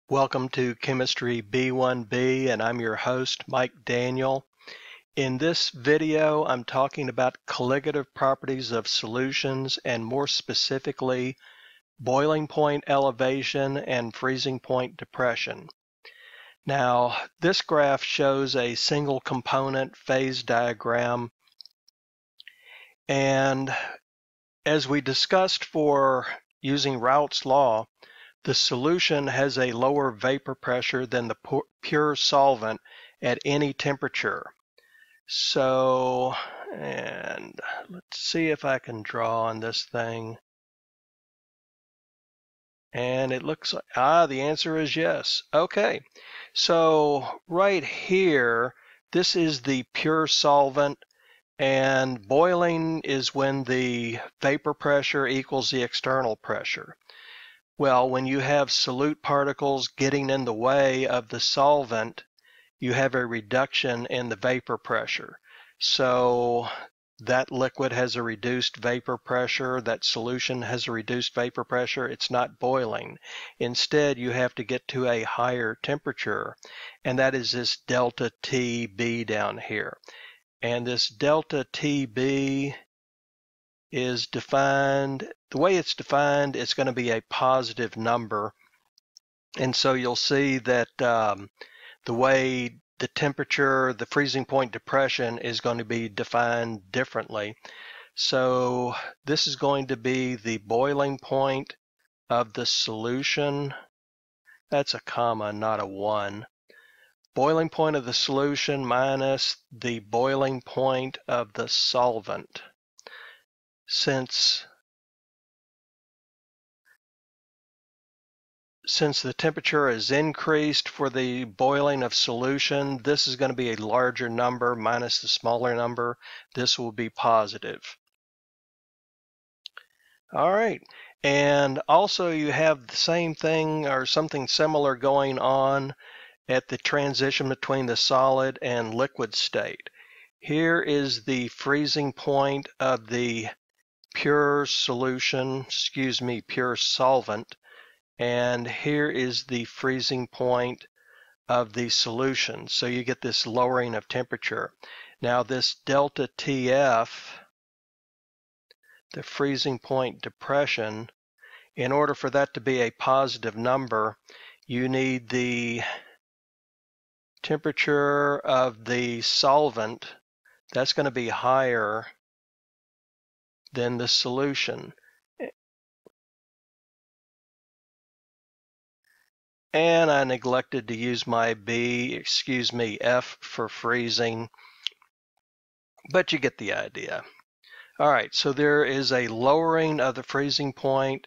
Welcome to Chemistry B1B, and I'm your host, Mike Daniel. In this video, I'm talking about colligative properties of solutions, and more specifically, boiling point elevation and freezing point depression. Now, this graph shows a single component phase diagram, and as we discussed for using Raoult's law, the solution has a lower vapor pressure than the pure solvent at any temperature. So, and let's see if I can draw on this thing. And it looks like, the answer is yes. Okay, so right here, this is the pure solvent, and boiling is when the vapor pressure equals the external pressure. Well, when you have solute particles getting in the way of the solvent, you have a reduction in the vapor pressure. So that liquid has a reduced vapor pressure, that solution has a reduced vapor pressure, it's not boiling. Instead, you have to get to a higher temperature, and that is this delta TB down here. And this delta TB is defined, the way it's defined, it's going to be a positive number. And so you'll see that the way the temperature, the freezing point depression is going to be defined differently. So this is going to be the boiling point of the solution. That's a comma, not a 1. Boiling point of the solution minus the boiling point of the solvent. Since the temperature is increased for the boiling of solution, this is going to be a larger number minus the smaller number. This will be positive. All right, and also you have the same thing or something similar going on at the transition between the solid and liquid state. Here is the freezing point of the pure solution, pure solvent, and here is the freezing point of the solution. So you get this lowering of temperature. Now this delta TF, the freezing point depression, in order for that to be a positive number, you need the temperature of the solvent, that's going to be higher than the solution. And I neglected to use my F for freezing, but you get the idea. All right, so there is a lowering of the freezing point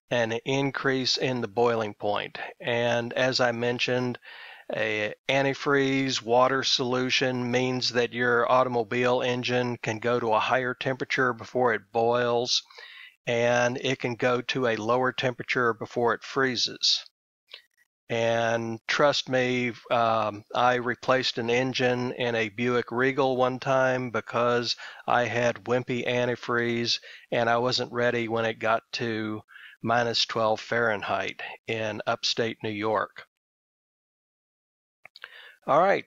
and an increase in the boiling point. And as I mentioned, an antifreeze water solution means that your automobile engine can go to a higher temperature before it boils, and it can go to a lower temperature before it freezes. And trust me, I replaced an engine in a Buick Regal one time because I had wimpy antifreeze and I wasn't ready when it got to minus 12 Fahrenheit in upstate New York. All right,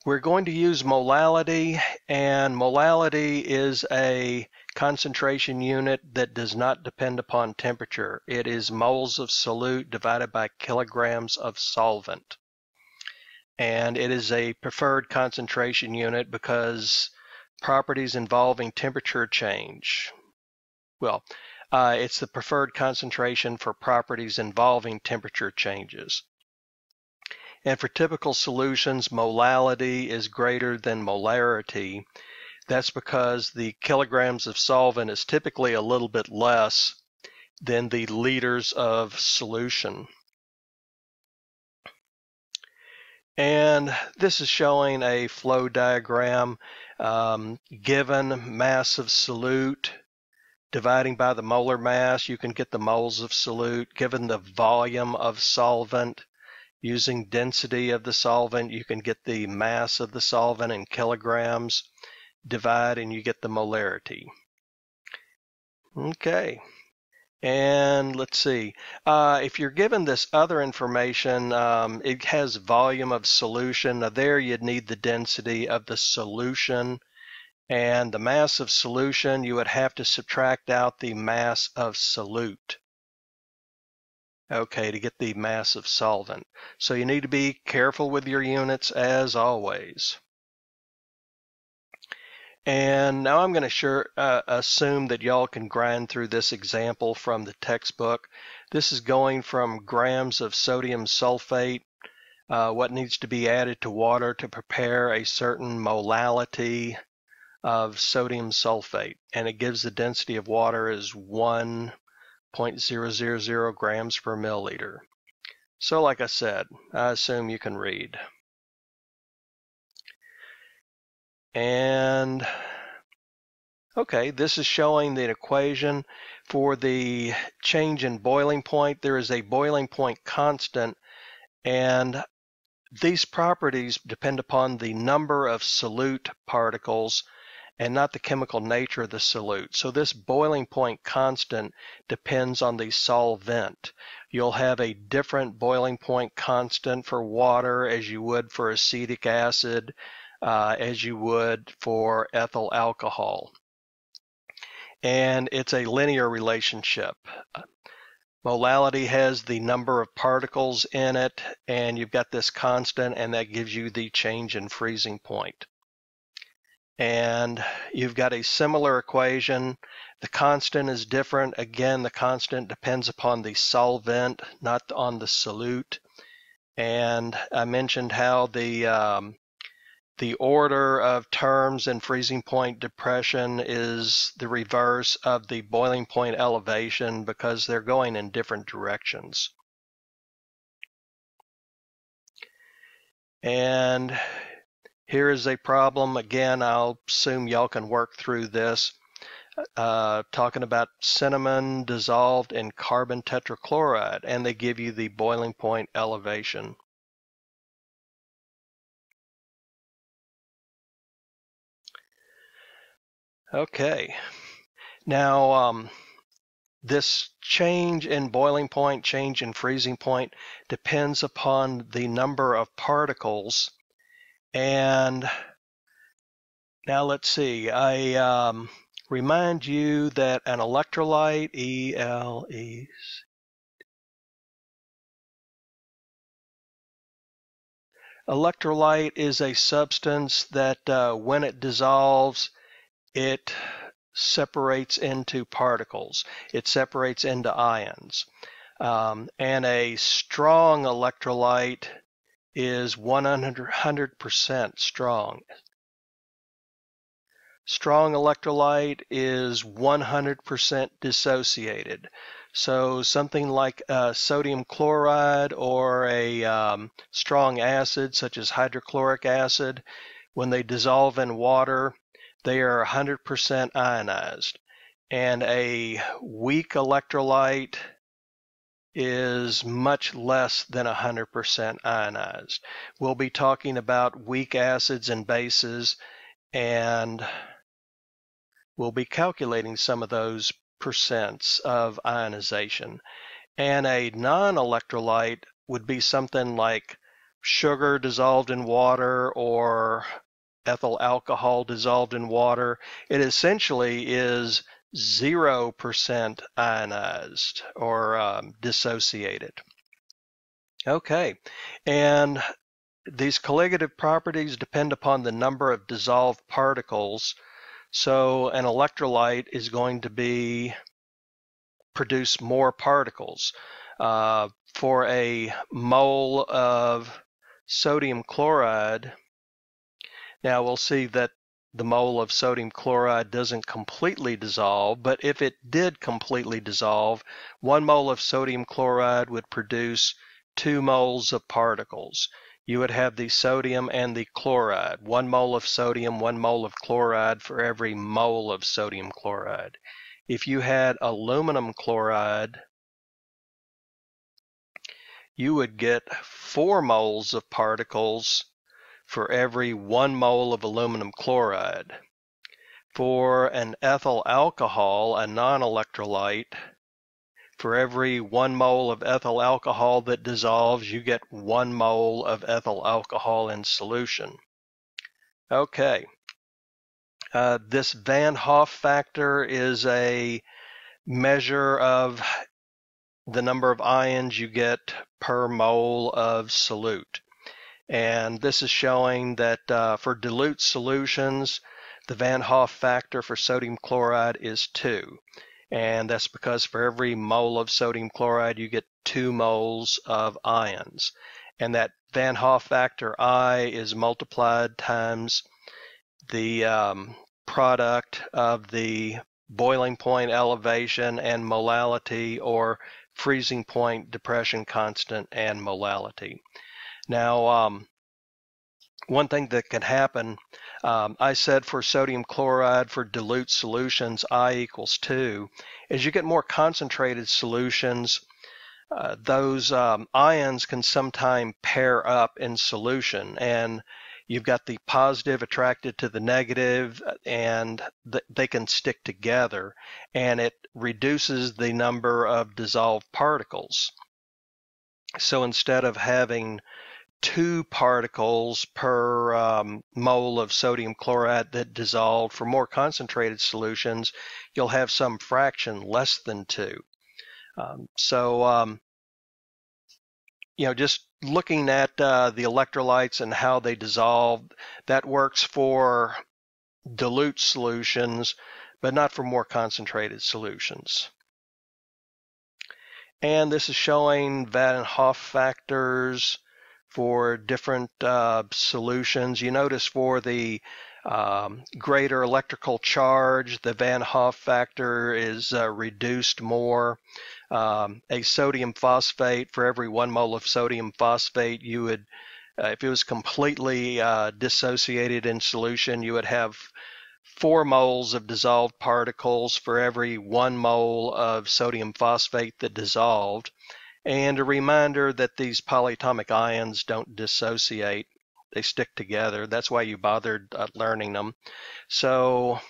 we're going to use molality, and molality is a concentration unit that does not depend upon temperature. It is moles of solute divided by kilograms of solvent. And it is a preferred concentration unit because properties involving temperature change. Well, it's the preferred concentration for properties involving temperature changes. And for typical solutions, molality is greater than molarity. That's because the kilograms of solvent is typically a little bit less than the liters of solution. And this is showing a flow diagram. Given mass of solute, dividing by the molar mass, you can get the moles of solute. Given the volume of solvent, using density of the solvent, you can get the mass of the solvent in kilograms. Divide and you get the molarity. Okay, And let's see, if you're given this other information, it has volume of solution. Now there you'd need the density of the solution, and the mass of solution, you would have to subtract out the mass of solute, okay, to get the mass of solvent. So you need to be careful with your units as always. And now I'm going to assume that y'all can grind through this example from the textbook. This is going from grams of sodium sulfate, what needs to be added to water to prepare a certain molality of sodium sulfate. And it gives the density of water as 1.000 grams per milliliter. So like I said, I assume you can read. And okay, this is showing the equation for the change in boiling point. There is a boiling point constant, and these properties depend upon the number of solute particles and not the chemical nature of the solute. So this boiling point constant depends on the solvent. You'll have a different boiling point constant for water as you would for acetic acid, as you would for ethyl alcohol. And it's a linear relationship. Molality has the number of particles in it, and you've got this constant, and that gives you the change in freezing point. And you've got a similar equation. The constant is different. Again, the constant depends upon the solvent, not on the solute. And I mentioned how the order of terms in freezing point depression is the reverse of the boiling point elevation because they're going in different directions. And here is a problem. Again, I'll assume y'all can work through this. Talking about cinnamon dissolved in carbon tetrachloride, and they give you the boiling point elevation. Okay, now this change in boiling point, change in freezing point depends upon the number of particles. And now let's see, I remind you that an electrolyte, electrolyte is a substance that when it dissolves, it separates into particles. It separates into ions. And a strong electrolyte is 100% strong. Strong electrolyte is 100% dissociated. So something like sodium chloride or a strong acid such as hydrochloric acid, when they dissolve in water, they are 100% ionized. And a weak electrolyte is much less than 100% ionized. We'll be talking about weak acids and bases, and we'll be calculating some of those percents of ionization. And a non-electrolyte would be something like sugar dissolved in water or ethyl alcohol dissolved in water. It essentially is 0% ionized or dissociated. Okay, and these colligative properties depend upon the number of dissolved particles. So an electrolyte is going to produce more particles. For a mole of sodium chloride, now we'll see that the mole of sodium chloride doesn't completely dissolve, but if it did completely dissolve, 1 mole of sodium chloride would produce 2 moles of particles. You would have the sodium and the chloride, 1 mole of sodium, 1 mole of chloride for every mole of sodium chloride. If you had aluminum chloride, you would get 4 moles of particles for every 1 mole of aluminum chloride. For an ethyl alcohol, a non-electrolyte, For every 1 mole of ethyl alcohol that dissolves, you get 1 mole of ethyl alcohol in solution. Okay. This Van Hoff factor is a measure of the number of ions you get per mole of solute. And this is showing that for dilute solutions, the Van Hoff factor for sodium chloride is 2. And that's because for every mole of sodium chloride, you get 2 moles of ions. And that Van Hoff factor I is multiplied times the product of the boiling point elevation and molality, or freezing point depression constant and molality. Now, one thing that can happen, I said for sodium chloride for dilute solutions, I equals 2. As you get more concentrated solutions, those ions can sometimes pair up in solution, and you've got the positive attracted to the negative, and they can stick together, and it reduces the number of dissolved particles. So instead of having 2 particles per mole of sodium chloride that dissolved, for more concentrated solutions, you'll have some fraction less than 2. Just looking at the electrolytes and how they dissolve, that works for dilute solutions, but not for more concentrated solutions. And this is showing Van Hoff factors for different solutions. You notice for the greater electrical charge, the Van Hoff factor is reduced more. A sodium phosphate, for every 1 mole of sodium phosphate, you would, if it was completely dissociated in solution, you would have 4 moles of dissolved particles for every 1 mole of sodium phosphate that dissolved. And a reminder that these polyatomic ions don't dissociate. They stick together. That's why you bothered learning them. So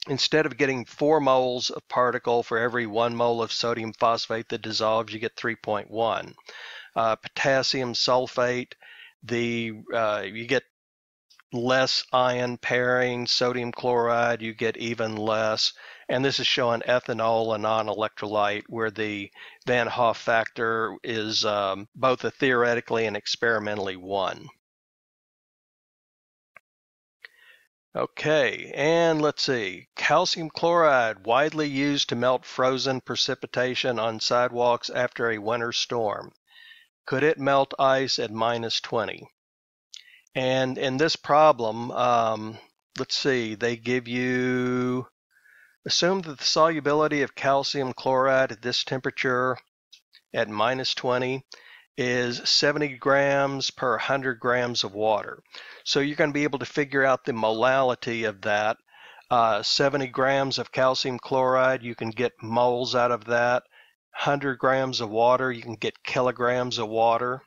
instead of getting 4 moles of particle for every 1 mole of sodium phosphate that dissolves, you get 3.1. Potassium sulfate, you get less ion pairing. Sodium chloride, you get even less. And this is showing ethanol, a non-electrolyte, where the Van Hoff factor is both a theoretically and experimentally 1. Okay, and let's see. Calcium chloride, widely used to melt frozen precipitation on sidewalks after a winter storm. Could it melt ice at -20? And in this problem, let's see, they give you, assume that the solubility of calcium chloride at this temperature at -20 is 70 grams per 100 grams of water. So you're going to be able to figure out the molality of that. 70 grams of calcium chloride, you can get moles out of that. 100 grams of water, you can get kilograms of water.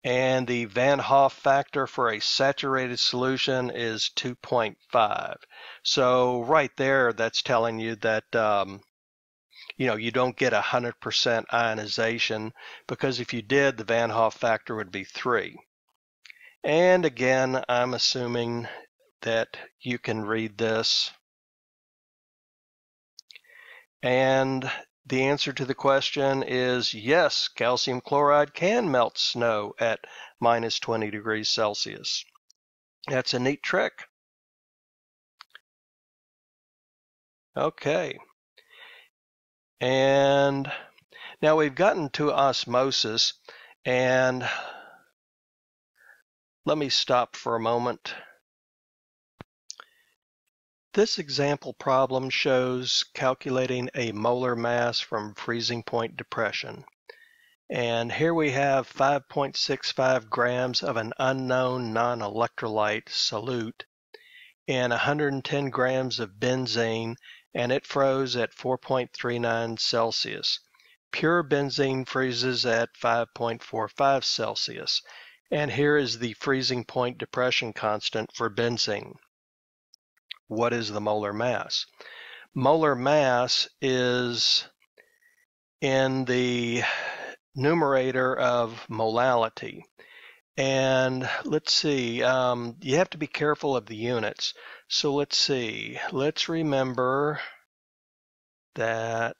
And the Van Hoff factor for a saturated solution is 2.5. So right there, that's telling you that you don't get 100% ionization, because if you did, the Van Hoff factor would be 3. And again, I'm assuming that you can read this. And the answer to the question is yes, calcium chloride can melt snow at -20 degrees Celsius. That's a neat trick. Okay. And now we've gotten to osmosis, and let me stop for a moment. This example problem shows calculating a molar mass from freezing point depression. And here we have 5.65 grams of an unknown non-electrolyte solute and 110 grams of benzene, and it froze at 4.39 Celsius. Pure benzene freezes at 5.45 Celsius. And here is the freezing point depression constant for benzene. What is the molar mass? Molar mass is in the numerator of molality. And let's see, you have to be careful of the units. So let's see, let's remember that,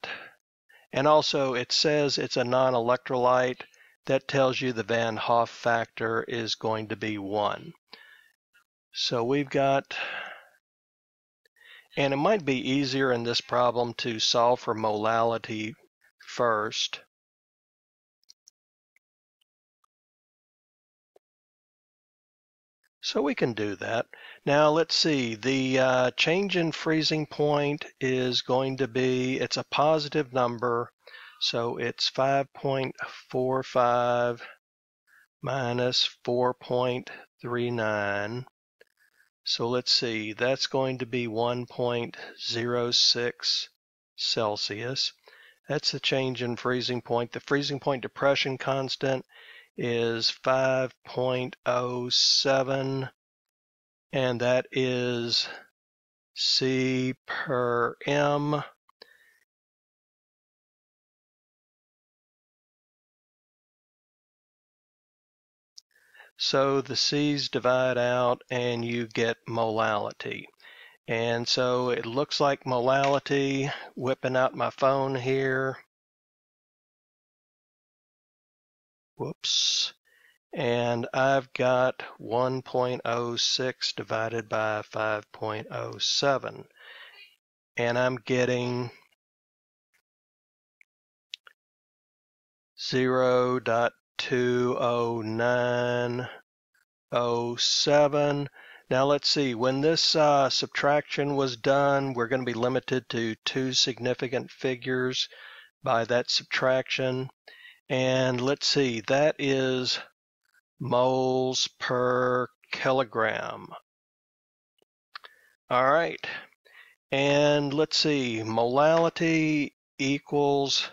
and also it says it's a non-electrolyte. That tells you the Van Hoff factor is going to be 1. So we've got, and it might be easier in this problem to solve for molality first. So we can do that. Now let's see, the change in freezing point is going to be, it's a positive number, so it's 5.45 minus 4.39. So let's see, that's going to be 1.06 Celsius. That's the change in freezing point. The freezing point depression constant is 5.07, and that is C per M. So the C's divide out and you get molality. And so it looks like molality, whipping out my phone here. Whoops. And I've got 1.06 divided by 5.07. And I'm getting 0.20907. Now let's see, when this subtraction was done, we're going to be limited to 2 significant figures by that subtraction. And let's see, that is moles per kilogram. All right, and let's see, molality equals,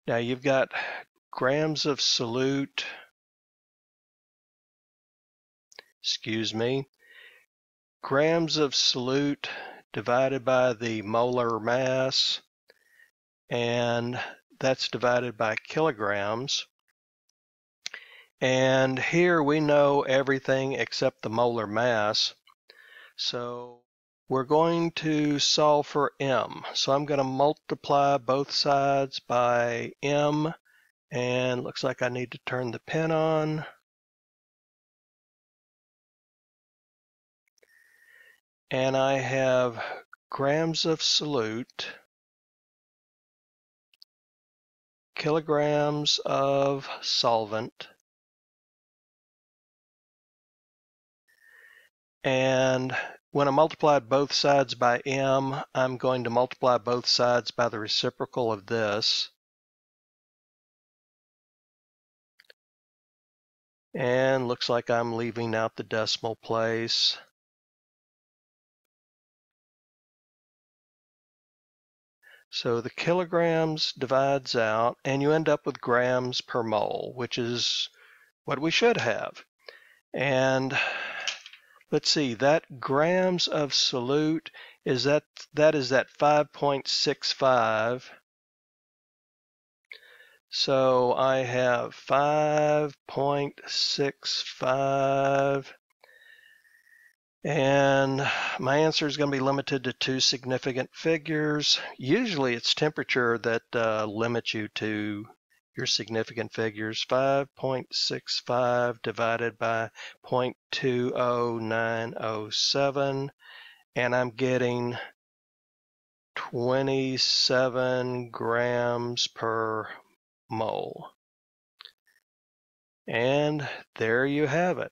now you've got grams of solute, grams of solute divided by the molar mass, and that's divided by kilograms. And here we know everything except the molar mass. So we're going to solve for M. So I'm going to multiply both sides by M, and looks like I need to turn the pen on. And I have grams of solute, kilograms of solvent, and when I multiply both sides by M, I'm going to multiply both sides by the reciprocal of this. And looks like I'm leaving out the decimal place. So the kilograms divides out, and you end up with grams per mole, which is what we should have. And let's see, that grams of solute is that is at 5.65. So I have 5.65, and my answer is going to be limited to 2 significant figures. Usually it's temperature that limits you to your significant figures. 5.65 divided by 0.20907, and I'm getting 27 grams per mole. And there you have it.